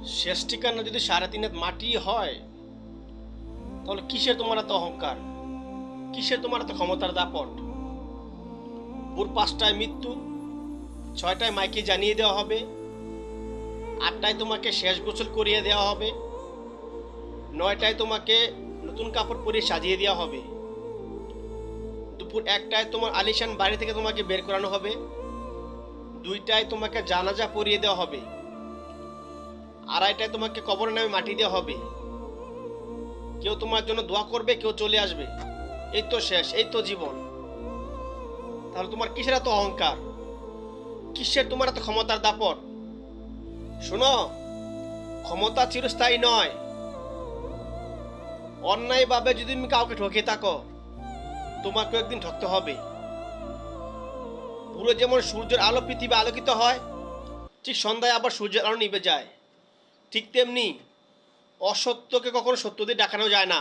শেষ ঠিকানা যদি 3.5 হাত মাটি হয়, তাহলে কিসের তোমার এত অহংকার? কিসের তোমার এত ক্ষমতার দাপট? ভোর 5টায় মৃত্যু, 6টায় মাইকে জানিয়ে দেওয়া হবে, 8টায় তোমাকে শেষ গোসল করিয়ে দেওয়া হবে, 9টায় তোমাকে নতুন কাপড় পরিয়ে সাজিয়ে দেওয়া হবে, দুপুর 1টায় তোমার আলিশান বাড়ি থেকে তোমাকে বের করানো হবে, 2টায় তোমাকে জানাজা পরিয়ে দেওয়া হবে, 2:30টায় তোমাকে কবরে নামে মাটি দেওয়া হবে। কেউ তোমার জন্য দোয়া করবে, কেউ চলে আসবে। এই তো শেষ, এই তো জীবন। তাহলে তোমার কিসের এত অহংকার? কিসের তোমার এত ক্ষমতার দাপট? শোনো, ক্ষমতা চিরস্থায়ী নয়। অন্যায়ভাবে যদি তুমি কাউকে ঠকিয়ে থাকো, তোমাকে একদিন ঠকতে হবে। পুরো যেমন সূর্যের আলো পৃথিবী আলোকিত হয়, ঠিক সন্ধ্যায় আবার সূর্যের আলো নিভে যায়। ঠিক তেমনি অসত্যকে কখনো সত্য দিয়ে দেখানো যায় না।